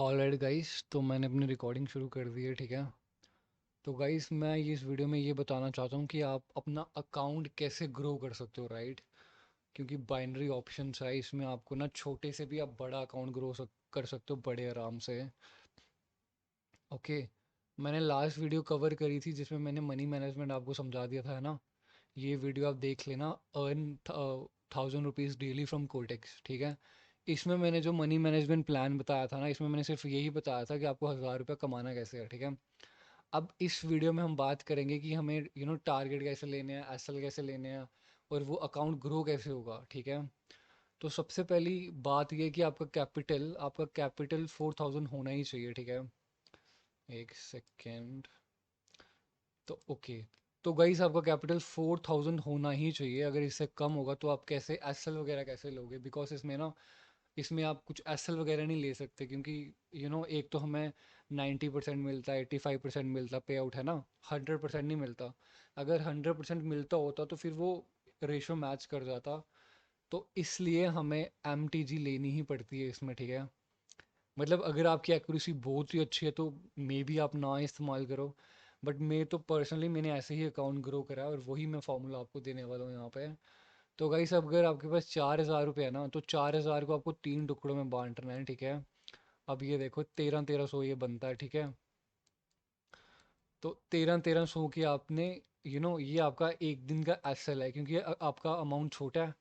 Alright guys, तो मैंने अपनी रिकॉर्डिंग शुरू कर दी है। ठीक है। तो गाइस, मैं इस वीडियो में ये बताना चाहता हूँ कि आप अपना अकाउंट कैसे ग्रो कर सकते हो, राइट। क्योंकि बाइनरी ऑप्शंस है इसमें, आपको ना छोटे से भी आप बड़ा अकाउंट कर सकते हो बड़े आराम से। ओके। मैंने लास्ट वीडियो कवर करी थी जिसमें मैंने मनी मैनेजमेंट आपको समझा दिया था, है ना। ये वीडियो आप देख लेना। Earn 1000 rupees daily from Kotex. ठीक है। इसमें मैंने जो मनी मैनेजमेंट प्लान बताया था ना, इसमें मैंने सिर्फ यही बताया था कि आपको 1000 रुपये कमाना कैसे है। ठीक है। अब इस वीडियो में हम बात करेंगे कि हमें टारगेट कैसे लेने हैं, एसएल कैसे लेने हैं, और वो अकाउंट ग्रो कैसे होगा। ठीक है। तो सबसे पहली बात ये है कि आपका कैपिटल 4000 होना ही चाहिए। ठीक है। एक सेकेंड। तो ओके। तो गाइस, आपका कैपिटल 4000 होना ही चाहिए। अगर इससे कम होगा तो आप कैसे एसएल वगैरह कैसे लोगे, बिकॉज इसमें आप कुछ एसएल वगैरह नहीं ले सकते, क्योंकि एक तो हमें 90% मिलता है, 85% मिलता पे आउट, है ना। 100% नहीं मिलता। अगर 100% मिलता होता तो फिर वो रेशो मैच कर जाता। तो इसलिए हमें एमटीजी लेनी ही पड़ती है इसमें। ठीक है। मतलब अगर आपकी एक्यूरेसी बहुत ही अच्छी है तो मे बी आप ना इस्तेमाल करो। बट मैं तो पर्सनली मैंने ऐसे ही अकाउंट ग्रो करा है और वही मैं फॉर्मूला आपको देने वाला हूँ यहाँ पे। तो गाइस, अब अगर आपके पास 4000 रुपये है ना, तो 4000 को आपको 3 टुकड़ों में बांटना है। ठीक है। अब ये देखो, 1300 ये बनता है। ठीक है। तो 1300 की आपने ये आपका एक दिन का एसएल है, क्योंकि आपका अमाउंट छोटा है।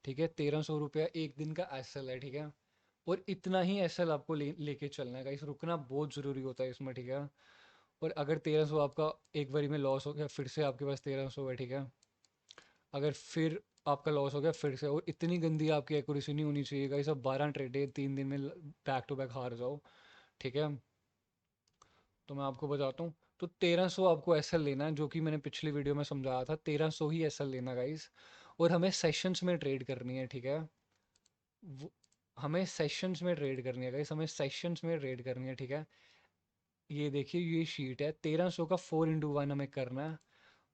ठीक है। 1300 रुपया एक दिन का एसएल है। ठीक है। और इतना ही एसएल आपको लेके चलना है गाइस, रुकना बहुत ज़रूरी होता है इसमें। ठीक है। और अगर 1300 आपका एक बारी में लॉस हो गया, फिर से आपके पास 1300 है। ठीक है। अगर फिर आपका लॉस हो गया फिर से, और इतनी गंदी आपकी एक्यूरेसी नहीं होनी चाहिए गाइस, अब 12 ट्रेडे 3 दिन में बैक टू बैक हार जाओ। ठीक है। तो मैं आपको बताता हूँ। तो 1300 आपको एसएल लेना है, जो कि मैंने पिछली वीडियो में समझाया था। 1300 ही एसएल लेना गाइस। और हमें सेशंस में ट्रेड करनी है। ठीक है। वो हमें सेशंस में ट्रेड करनी है गाइस, हमें सेशंस में ट्रेड करनी है। ठीक है। ये देखिए, ये शीट है। 1300 का 4x1 हमें करना है।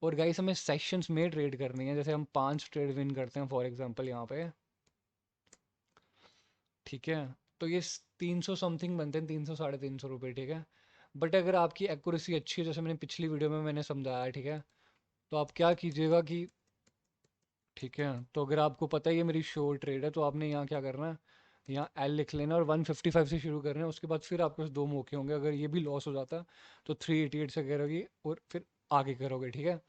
और गाइस, हमें सेशंस में ट्रेड करनी है। जैसे हम 5 ट्रेड विन करते हैं फॉर एग्जांपल यहाँ पे। ठीक है। तो ये 300 समथिंग बनते हैं, 300 साढ़े 300 रुपये। ठीक है। बट अगर आपकी एक्यूरेसी अच्छी है, जैसे मैंने पिछली वीडियो में मैंने समझाया, ठीक है, तो आप क्या कीजिएगा कि ठीक है, तो अगर आपको पता है ये मेरी शोर ट्रेड है, तो आपने यहाँ क्या करना है, यहाँ एल लिख लेना और 155 से शुरू करना है। उसके बाद फिर आपके पास दो मौके होंगे, अगर ये भी लॉस हो जाता है तो 388 से करोगे और फिर आगे करोगे। ठीक है।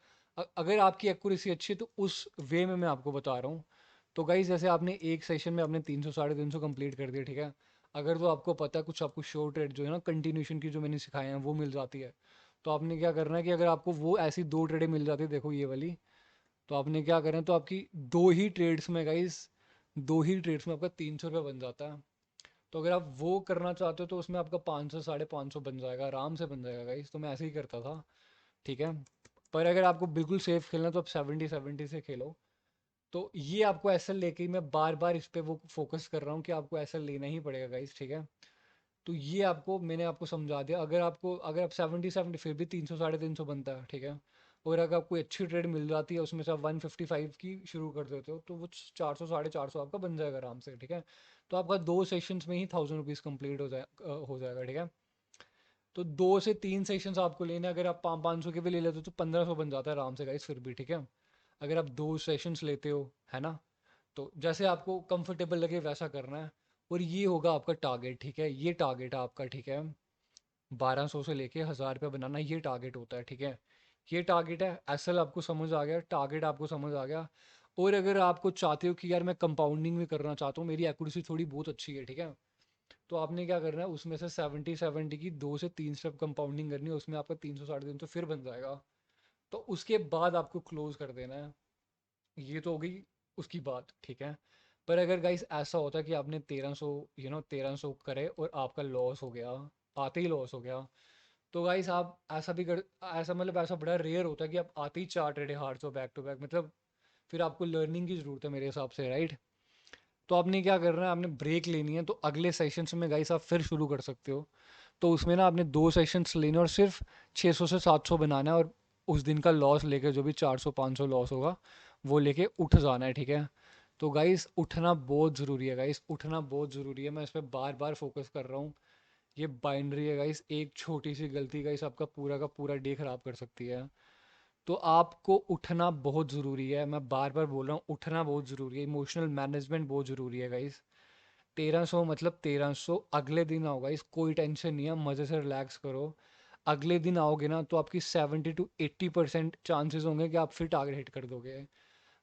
अगर आपकी एक्यूरेसी अच्छी है तो उस वे में मैं आपको बता रहा हूँ। तो गाइज, जैसे आपने एक सेशन में आपने 300 साढ़े 300 कंप्लीट कर दिया। ठीक है। अगर तो आपको पता है कुछ, आपको शोर ट्रेड जो है ना कंटिन्यूशन की जो मैंने सिखाए हैं वो मिल जाती है, तो आपने क्या करना है कि अगर आपको वो ऐसी दो ट्रेडें मिल जाती है, देखो ये वाली, तो आपने क्या करें, तो आपकी दो ही ट्रेड्स में गाइस, दो ही ट्रेड्स में आपका 300 रुपये बन जाता है। तो अगर आप वो करना चाहते हो तो उसमें आपका 500 साढ़े 500 बन जाएगा, आराम से बन जाएगा गाइस। तो मैं ऐसे ही करता था। ठीक है। पर अगर आपको बिल्कुल सेफ खेलना है तो आप 70-70 से खेलो। तो ये आपको ऐसा लेके ही मैं बार बार इस पे वो फोकस कर रहा हूँ कि आपको ऐसा लेना ही पड़ेगा गाइस। ठीक है। तो ये आपको मैंने आपको समझा दिया। अगर आप 70-70 फिर भी 300 साढ़े 300 बनता है। ठीक है। और अगर आपको अच्छी ट्रेड मिल जाती है, उसमें से आप 155 की शुरू कर देते हो, तो वो 400 साढ़े 400 आपका बन जाएगा आराम से। ठीक है। तो आपका दो सेशंस में ही 1000 रुपीज़ कंप्लीट हो जाएगा। ठीक है। तो 2 से 3 सेशंस आपको लेने हैं। अगर आप 500 के भी ले लेते हो तो 1500 बन जाता है आराम से गाइस, फिर भी। ठीक है। अगर आप 2 सेशंस लेते हो, है ना, तो जैसे आपको कंफर्टेबल लगे वैसा करना है। और ये होगा आपका टारगेट। ठीक है। ये टारगेट है आपका। ठीक है। 1200 से लेके 1000 रुपये बनाना, ये टारगेट होता है। ठीक है। ये टारगेट है। एसएल आपको समझ आ गया, टारगेट आपको समझ आ गया। और अगर आपको चाहते हो कि यार मैं कंपाउंडिंग भी करना चाहता हूँ, मेरी एक्यूरेसी थोड़ी बहुत अच्छी है, ठीक है, तो आपने क्या करना है, उसमें से 70-70 की 2 से 3 स्टेप कंपाउंडिंग करनी है, उसमें आपका 300 साढ़े 300 फिर बन जाएगा। तो उसके बाद आपको क्लोज कर देना है। ये तो हो गई उसकी बात। ठीक है। पर अगर गाइस ऐसा होता है कि आपने 1300 1300 करे और आपका लॉस हो गया, आते ही लॉस हो गया, तो गाइस आप ऐसा भी कर, ऐसा मतलब ऐसा बड़ा रेयर होता है कि आप आते ही 4 ट्रेडे हार जाओ बैक टू बैक, मतलब फिर आपको लर्निंग की ज़रूरत है मेरे हिसाब से, राइट। तो आपने क्या करना है, आपने ब्रेक लेनी है, तो अगले सेशंस में गाइस आप फिर शुरू कर सकते हो। तो उसमें ना आपने 2 सेशंस लेने और सिर्फ 600 से 700 बनाना है, और उस दिन का लॉस लेके जो भी 400-500 लॉस होगा वो लेके उठ जाना है। ठीक है। तो गाइस, उठना बहुत ज़रूरी है गाइस, उठना बहुत ज़रूरी है। मैं इस पर बार बार फोकस कर रहा हूँ। ये बाइनरी है गाइस, एक छोटी सी गलती गाइस आपका पूरा का पूरा डे खराब कर सकती है। तो आपको उठना बहुत ज़रूरी है, मैं बार बार बोल रहा हूँ, उठना बहुत ज़रूरी है, इमोशनल मैनेजमेंट बहुत ज़रूरी है गाइस। 1300 मतलब 1300, अगले दिन आओ गाइस, कोई टेंशन नहीं है, मज़े से रिलैक्स करो। अगले दिन आओगे ना तो आपकी 70 to 80% चांसेस होंगे कि आप फिर टारगेट हिट कर दोगे।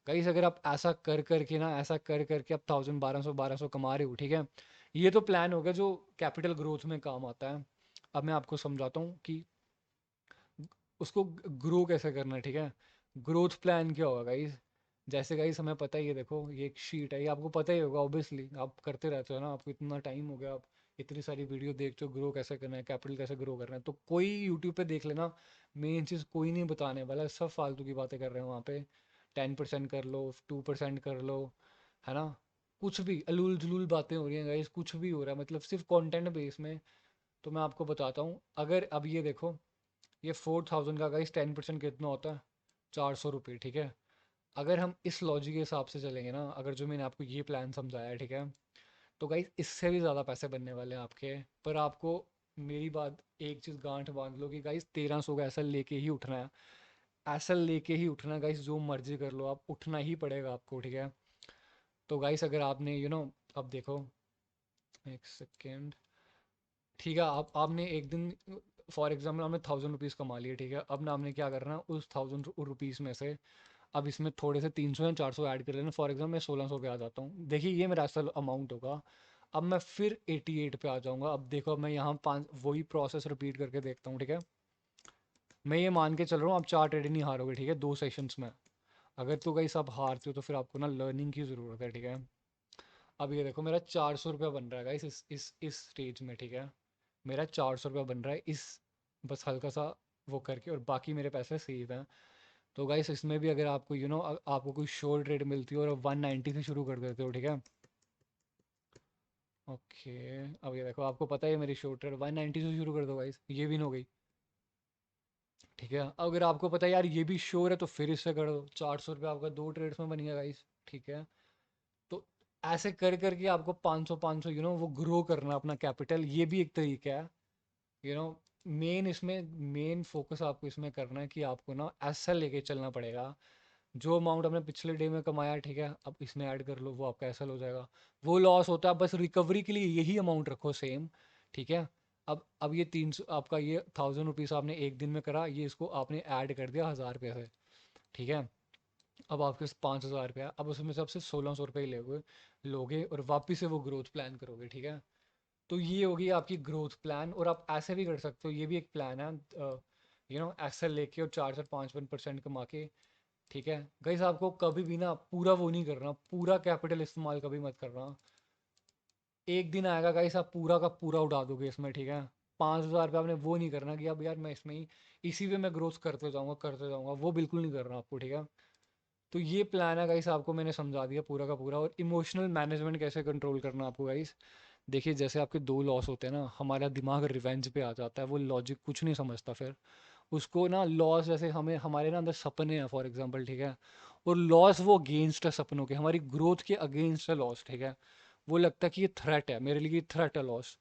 गाइस अगर आप ऐसा कर करके ना, ऐसा कर करके आप 1000 1200 कमा रहे हो, ठीक है, ये तो प्लान हो गया जो कैपिटल ग्रोथ में काम आता है। अब मैं आपको समझाता हूँ कि उसको ग्रो कैसे करना है, ठीक है। ग्रोथ प्लान क्या होगा गाइस, जैसे गाइस हमें पता ही है, देखो ये एक शीट है, ये आपको पता ही होगा, ऑब्वियसली आप करते रहते हो ना, आपको इतना टाइम हो गया, आप इतनी सारी वीडियो देखते हो, ग्रो कैसे करना है, कैपिटल कैसे ग्रो करना है, तो कोई यूट्यूब पे देख लेना, मेन चीज़ कोई नहीं बताने वाला, सब फालतू की बातें कर रहे हैं वहाँ पे। 10% कर लो, 2% कर लो, है ना, कुछ भी अलूल जुलूल बातें हो रही हैं गाइस, कुछ भी हो रहा है, मतलब सिर्फ कंटेंट बेस में। तो मैं आपको बताता हूँ, अगर अब ये देखो, ये 4000 का गाइस 10% कितना होता है, 400 रुपये, ठीक है। अगर हम इस लॉजिक के हिसाब से चलेंगे ना, अगर जो मैंने आपको ये प्लान समझाया है, ठीक है, तो गाइस इससे भी ज़्यादा पैसे बनने वाले हैं आपके। पर आपको मेरी बात एक चीज़ गांठ बांध लो कि गाइस 1300 का ऐसा लेके ही उठना है, ऐसा लेके ही उठना गाइस, जो मर्जी कर लो आप, उठना ही पड़ेगा आपको, ठीक है। तो गाइस अगर आपने अब देखो, एक सेकेंड, ठीक है, आप आपने एक दिन, फॉर एग्जाम्पल आपने 1000 रुपीज़ कमा लिए, ठीक है, अब ना आपने क्या करना है, उस 1000 रुपीज़ में से अब इसमें थोड़े से 300 या 400 ऐड कर लेना, फॉर एग्जाम्पल मैं 1600 पे आ जाता हूँ, देखिए ये मेरा असल अमाउंट होगा। अब मैं फिर 88 पे आ जाऊँगा, अब देखो अब मैं यहाँ पाँच वही प्रोसेस रिपीट करके देखता हूँ, ठीक है। मैं ये मान के चल रहा हूँ आप 4 ट्रेड नहीं हारोगे, ठीक है, 2 सेशंस में। अगर तो गाइस आप हारते हो तो फिर आपको ना लर्निंग की ज़रूरत है, ठीक है। अब ये देखो मेरा 400 रुपया बन रहा है गाइस इस स्टेज में, ठीक है। मेरा 400 रुपया बन रहा है इस, बस हल्का सा वो करके, और बाकी मेरे पैसे सेव हैं। तो गाइस इसमें भी अगर आपको आपको कोई शॉर्ट रेट मिलती है और 190 से शुरू कर देते हो, ठीक है। ओके, अब ये देखो आपको पता है मेरी शॉर्ट रेट 190 से शुरू कर दो गाइस, ये भी हो गई, ठीक है। अगर आपको पता है यार ये भी श्योर है तो फिर इससे कर दो, 400 रुपया आपका 2 ट्रेड्स में बन गया गाइस, ठीक है। तो ऐसे कर करके आपको 500 500 वो ग्रो करना अपना कैपिटल, ये भी एक तरीका है। यू नो मेन इसमें, मेन फोकस आपको इसमें करना है कि आपको ना ऐसा लेके चलना पड़ेगा, जो अमाउंट आपने पिछले डे में कमाया, ठीक है, अब इसमें ऐड कर लो, वो आपका ऐसा हो जाएगा। वो लॉस होता है, बस रिकवरी के लिए यही अमाउंट रखो सेम, ठीक है। अब ये 300, आपका ये 1000 रुपीज़ आपने एक दिन में करा, ये इसको आपने ऐड कर दिया 1000 रुपये से, ठीक है। अब आपके पास 5000 रुपया, अब उसमें से आपसे 1600 रुपये ही लोगे, लोगे और वापिस से वो ग्रोथ प्लान करोगे, ठीक है। तो ये होगी आपकी ग्रोथ प्लान, और आप ऐसे भी कर सकते हो, ये भी एक प्लान है, ऐसे लेके और 4 से 5% कमा के, ठीक है। गाइस आपको कभी भी ना पूरा वो नहीं करना, पूरा कैपिटल इस्तेमाल कभी मत करना। एक दिन आएगा गाइस आप पूरा का पूरा उड़ा दोगे इसमें, ठीक है। 5000 रुपये आपने वो नहीं करना कि अब यार मैं इसमें ही, इसी पे मैं ग्रोथ करते जाऊंगा, वो बिल्कुल नहीं करना आपको, ठीक है। तो ये प्लान है गाइस, आपको मैंने समझा दिया पूरा का पूरा। और इमोशनल मैनेजमेंट कैसे कंट्रोल करना आपको गाइस, देखिए जैसे आपके दो लॉस होते हैं ना, हमारा दिमाग रिवेंज पे आ जाता है, वो लॉजिक कुछ नहीं समझता फिर उसको ना, लॉस जैसे हमें हमारे ना अंदर सपने हैं फॉर एग्जांपल, ठीक है, और लॉस वो अगेंस्ट है सपनों के, हमारी ग्रोथ के अगेंस्ट है लॉस, ठीक है। वो लगता है कि ये थ्रेट है मेरे लिए, ये थ्रेट है लॉस।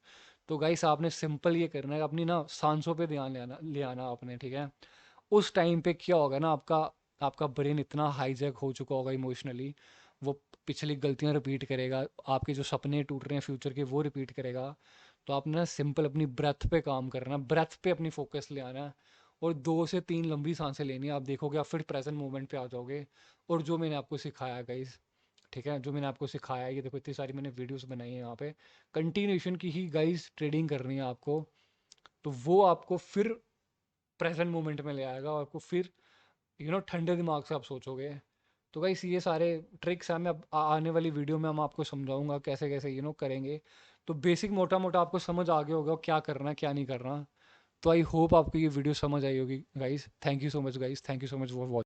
तो गाइस आपने सिंपल ये करना है, अपनी ना सांसों पे ध्यान ले आना आपने, ठीक है। उस टाइम पे क्या होगा ना, आपका आपका ब्रेन इतना हाईजैक हो चुका होगा इमोशनली, वो पिछली गलतियां रिपीट करेगा, आपके जो सपने टूट रहे हैं फ्यूचर के वो रिपीट करेगा। तो आपने ना सिंपल अपनी ब्रेथ पे काम करना, ब्रेथ पे अपनी फोकस ले आना है, और 2 से 3 लंबी सांसें लेनी है, आप देखोगे आप फिर प्रेजेंट मोमेंट पे आ जाओगे। और जो मैंने आपको सिखाया गाइस, ठीक है, जो मैंने आपको सिखाया है, ये देखो इतनी सारी मैंने वीडियोस बनाई है यहाँ पे, कंटिन्यूशन की ही गाइस ट्रेडिंग करनी है आपको। तो वो आपको फिर प्रेजेंट मोमेंट में ले आएगा, और आपको फिर ठंडे दिमाग से आप सोचोगे। तो गाइस ये सारे ट्रिक्स हैं, मैं अब आने वाली वीडियो में हम आपको समझाऊंगा कैसे कैसे करेंगे। तो बेसिक मोटा मोटा आपको समझ आ गया होगा क्या करना है क्या नहीं करना। तो आई होप आपको ये वीडियो समझ आई होगी guys. Thank you so much guys, thank you so much for watching.